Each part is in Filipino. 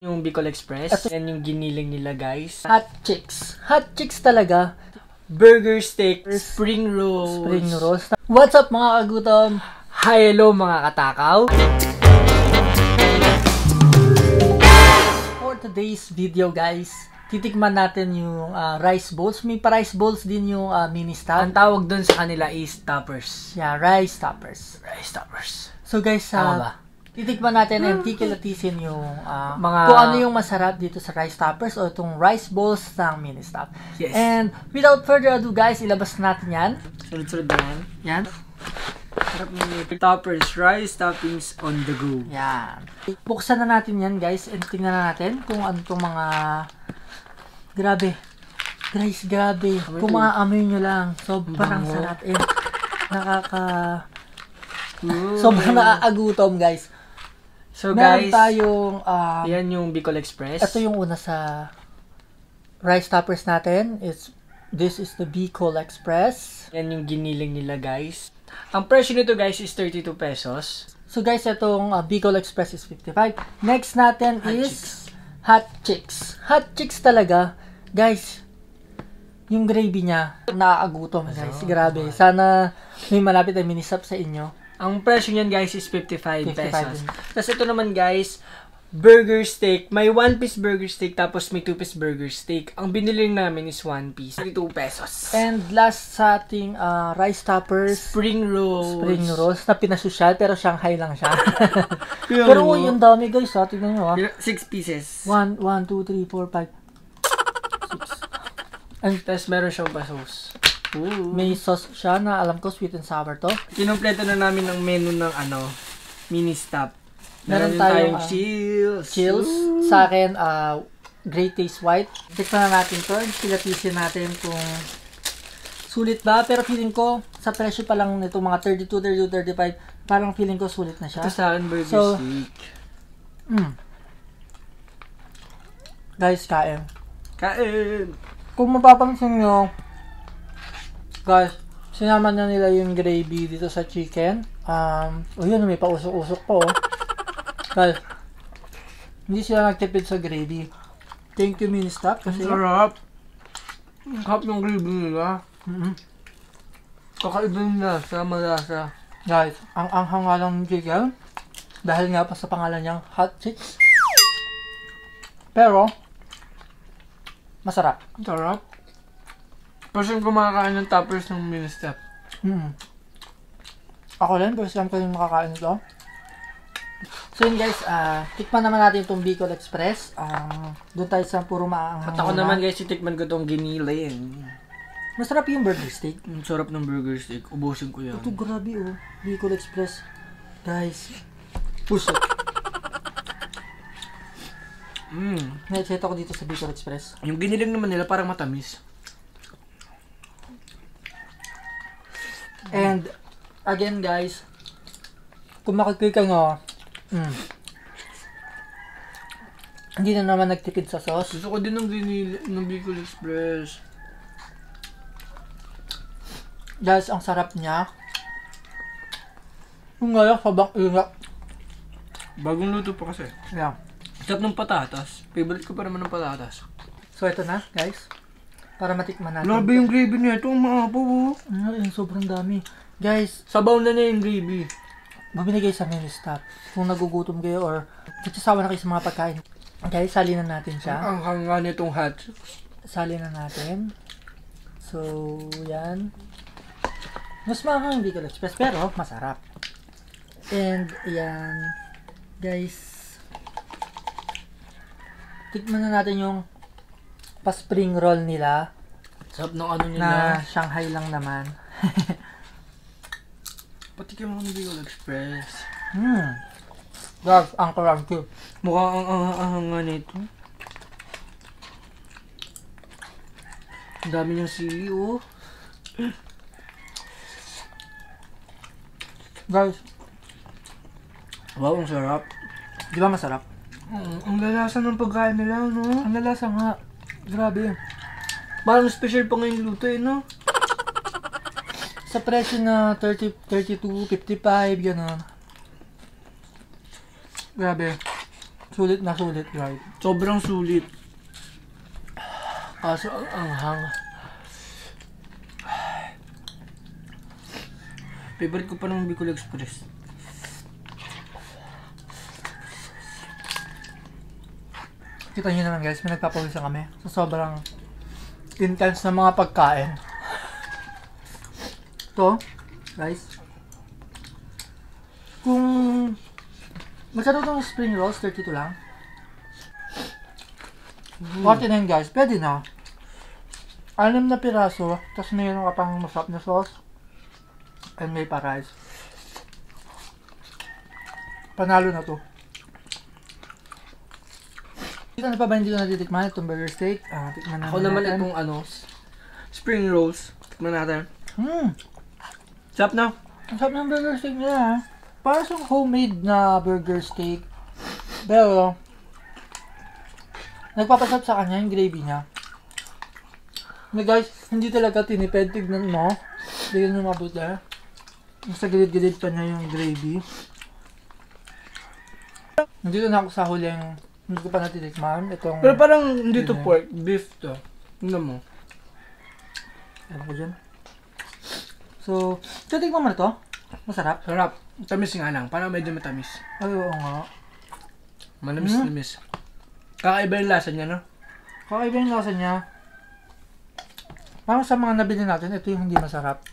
Yung Bicol Express. Yan yung giniling nila, guys. Hot chicks. Hot chicks talaga. Burger steak, spring rolls. Spring rolls. What's up mga kagutom? Hi, hello mga katakaw. For today's video, guys, titikman natin yung rice bowls. May pa-rice bowls din yung mini stop. Ang tawag dun sa kanila is toppers. Yeah, rice toppers. Rice toppers. So guys, Tama ba? titikman natin and kikilatisin yung mga kung ano yung masarap dito sa rice toppers o itong rice bowls ng mini stop. Yes. And without further ado, guys, ilabas natin yan. Sunod-sunod na yan. Yan. Sarap ng toppers, rice toppings on the go. Yan. Buksan na natin yan, guys, and tingnan na natin kung ano itong mga grabe. Guys, grabe. Kung maamoy nyo lang, sobrang sarap. And sobrang nakakagutom, guys. So Meron guys, tayong yan yung Bicol Express. ito yung una sa rice toppers natin. This is the Bicol Express. Yan yung giniling nila, guys. Ang presyo nito, guys, is 32 pesos. So guys, itong Bicol Express is 55. Next natin is hot chicks. Hot chicks talaga. Guys, yung gravy niya, nakakagutom, guys. Grabe. Sana may malapit na mini-stop sa inyo. Ang presyo niyan, guys, is 55 pesos. din. Tapos ito naman, guys, burger steak. May 1-piece burger steak, tapos may 2-piece burger steak. Ang binili namin is 1 piece. 32 pesos. And last sa ating rice toppers, Spring rolls. spring rolls na pinasosyal, pero Shanghai lang siya. Pero yung dami, guys, ha. Tignan nyo, ha. 6 pieces. 1, 2, 3, 4, 5, 6. And Tapos meron siyang sauce. Ooh. may sauce siya na alam ko sweet and sour to. Kinumpleto na namin ang menu ng mini stop. Meron Meron tayong, tayong chills. Chills. Sa akin, Great Taste White. Tikman na natin to. Pilatisin natin kung sulit ba. Pero feeling ko, sa presyo pa lang nito, mga 32, 35, parang feeling ko sulit na siya. Ito sa akin, burger So, steak. Guys, kain. Kain! Kung mapapansin nyo, guys, sinama na nila yung gravy dito sa chicken. Yun, may pausok-usok po. Guys, hindi sila nagtipid sa gravy. Thank you, mini stop. Kasi Sarap! Ang sarap ng gravy nila. Kakaiba nila sa malasa. guys, ang anghang nga lang ng chicken. Dahil nga pa sa pangalan niyang hot chicks. Pero, masarap. Ang sarap. Person kumakain ng toppers ng mini stop. Ako rin, first time ko yung makakain ito. So yun guys, tikman naman natin itong Bicol Express. Doon tayo sa puro maaanghang. At ako naman guys, titikman ko itong giniling. Masarap yung burger steak. Ang sarap ng burger steak. Ubusin ko yan. Ito grabe oh, Bicol Express. Guys, puso. Na-excite ako dito sa Bicol Express. Yung giniling naman nila parang matamis. And, again guys, kung makikita nyo, hindi na naman nagtipid sa sauce. Gusto ko din ng giniling ng Bicol Express. Guys, ang sarap niya. Yung ngayon, sabang ingat. Bagong luto pa kasi. Yeah. Sarap ng patatas. Favorite ko pa naman ng patatas. So, ito na, guys. Para matikman natin. Grabe yung gravy niya. Ito, maapaw. Yung sobrang dami. Guys, Sabaw na niya yung gravy. bumili kayo sa menu stop. Kung nagugutom kayo or nagsasawa na kayo sa mga pagkain. Guys, sali na natin siya. Ang hanga nitong hot. Sali na natin. So, yan. Mas mahal hindi Bicol Express, pero masarap. And, yan. Guys, tikman na natin yung pa-spring roll nila. Sarap ng ano nila. Na Shanghai lang naman. Patikim ako ng Bicol Express. Guys, ang crunchy. Mukhang ang hanga nito. Ang dami niyang sili, oh. Guys, Wow, ang sarap. di ba masarap? Ang lalasa ng pagkain nila, no? Ang lalasa nga. Grabe. Parang special pa ngayong luto, eh, no? Sa presyo na 30, 32, 55, gano'n. Grabe. Sulit na sulit, guys. Sobrang sulit. Kaso ang anghang. Favorite ko pa ng Bicol Express. Kita nyo naman guys, may nagpapawisan kami sa sobrang intense na mga pagkain. Ito, guys. Kung magkano itong spring rolls, 32 lang. 49 guys, pwede na. 6 na piraso, tapos mayroon ka pang masarap na sauce. And may pa-rice. Panalo na to. Ano pa ba hindi ko natitikman itong burger steak? Tikman na Ako naman natin. itong spring rolls. Tikman natin. Sarap na. Ang sarap ng burger steak nila ha. Para siyang homemade na burger steak. Pero, nagpapasarap sa kanya yung gravy niya. Guys, hindi talaga tinipid. Tignan mo. Tignan mo mabuti. Nasa gilid-gilid pa niya yung gravy. Nandito na ako sa huling hindi ko pa natitikman. Itong Pero parang hindi to pork. Beef to. Tingnan mo. ano ko dyan? So, titikman mo na to. Masarap. Sarap. Tamis nga lang. Parang medyo matamis. Ay, oo nga. Manamis-namis. Kakaiba yung lasa niya, no? Kakaiba yung lasa niya. Parang sa mga nabili natin, ito yung hindi masarap.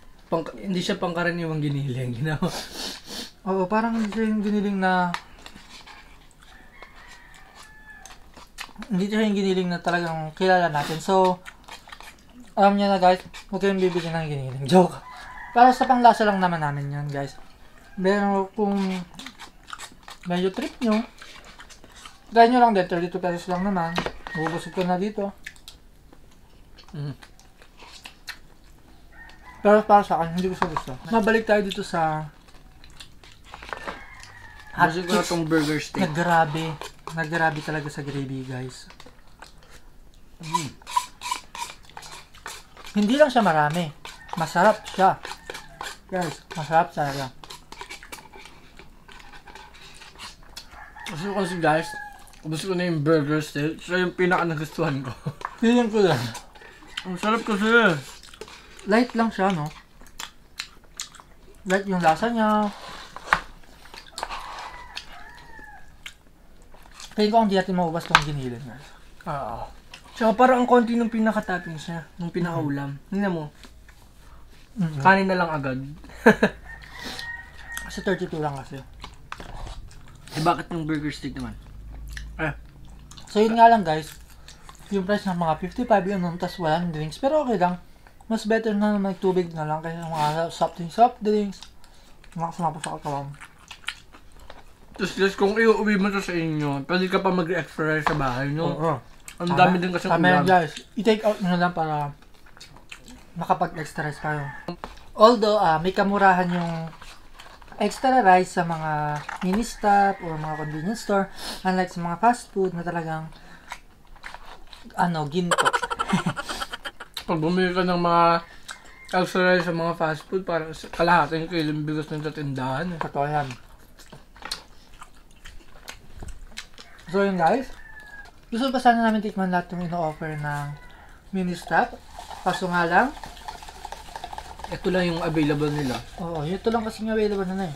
Hindi siya pangkaraniwang giniling. Ginawa. Oo, parang hindi siya yung giniling na hindi siya yung giniling na talagang kilala natin. So, alam niya na guys, huwag kayong bibigyan ng giniling. Joke. Para sa panglasa lang naman namin yan guys. Pero kung medyo trip nyo, gaya nyo lang din, 32 pesos lang naman. Bubusog ko na dito. Pero para sa akin, hindi ko siya gusto. Mabalik tayo dito sa Gusto ko na itong burger steak. Naggrabe talaga sa gravy, guys. Hindi lang siya marami. Masarap siya. Guys, masarap talaga. Gusto ko kasi guys, gusto ko na yung burger steak. Siya yung pinaka-nagustuhan ko. Feeling ko lang. Ang sarap kasi. Light lang siya, no? Light yung lasa niya. Kaya ko hindi natin maubas itong giniling, guys. Oo. Tsaka parang ang konti nung pinaka-topping siya. Nung pinaka-ulam. Tingnan mo. Kanin na lang agad. Kasi 32 lang kasi. Eh bakit yung burger steak naman? So yun nga lang guys. Yung price ng mga 55 yun nun, tas walang drinks. Pero okay lang. Mas better na may tubig na lang kaysa mga soft drinks. Makasama pa sa katawan. Tapos guys, kung iuwi mo to sa inyo, pwede ka pa mag-extra sa bahay, no? Oo. Ang dami din kasi Tama yan ulam. guys. I-take out nyo na lang para makapag-extra rice kayo. Although, may kamurahan yung extra rice sa mga mini-stop or mga convenience store. Unlike sa mga fast food na talagang ginto. Pag bumili ka ng mga extra rice sa mga fast food, parang kalahating kilong bigas ng sa tindahan. Totoo yan. So yun guys. Gusto pa sana namin tikman lahat yung ino-offer ng mini-stop. Kaso nga lang, Ito lang yung available nila. oo, ito lang kasi available na eh.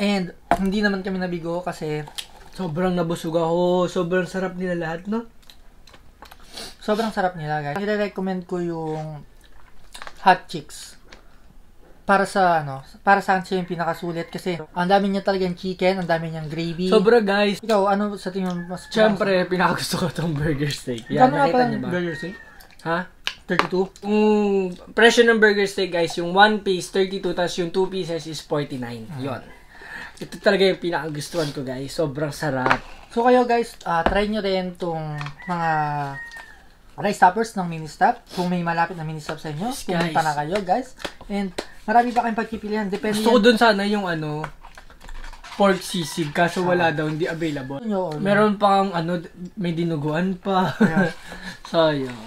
And, hindi naman kami nabigo kasi Sobrang nabusog ako. Sobrang sarap nila lahat, no? sobrang sarap nila guys. I-recommend ko yung Hot Chicks. Para sa akin siya yung pinakasulit kasi ang dami niya talagang chicken, ang dami niyang gravy. Sobra guys. Ikaw, ano sa tingin mo mas Siyempre, pinakagusto ko itong burger steak. Yan, Yan, nga nakita pala niyo ba? burger steak? Ha? 32? Presyo ng burger steak guys, yung 1 piece, 32, tapos yung 2 pieces is 49. Yun. Ito talaga yung pinakagustuhan ko guys. Sobrang sarap. So kayo guys, try nyo rin tong mga rice toppers ng mini-stop. Kung may malapit na mini-stop sa inyo, Yes, pumunta guys. na kayo guys. And marami pa kayong pagpipilian. Depende Gusto ko dun sana yung pork sisig, kaso wala daw, hindi available. nyo. Meron pang may dinuguan pa. Yeah. Sayang.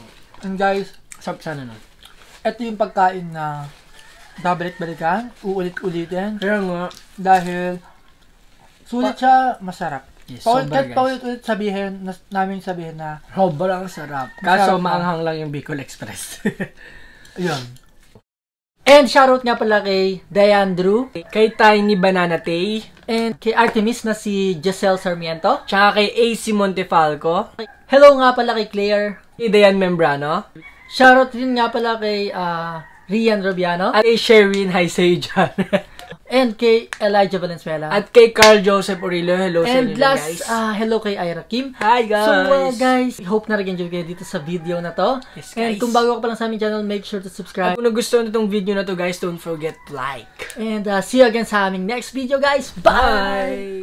And guys, Sarap sana nun. ito yung pagkain na babalik-balikan, uulit-ulitin. Kaya nga, Dahil Sulit siya, masarap. Yes, sobra, guys. Paulit-ulit namin sabihin na Sobrang sarap. Masarap Kaso na. maanghang lang yung Bicol Express. yun. And shoutout nga pala kay Diane Drew, Kay Tiny Banana Tay. and kay Artemis na si Giselle Sarmiento. Tsaka kay AC Montefalco. Hello nga pala kay Claire. Kay Dayan Membrano. Shoutout rin nga pala kay Rian Robiano. At kay Sherwin Haisejan. And kay Elijah Valenzuela. At kay Carl Joseph Orillo. Hello sa and inyo last, guys. hello kay Ira Kim. Hi guys. So guys, hope na nag-enjoy kayo dito sa video na to. Yes, And guys. kung bago ka pa lang sa aming channel, make sure to subscribe. At kung nagustuhan nyo itong video na to guys, don't forget to like. And see you again sa aming next video guys. Bye! Bye!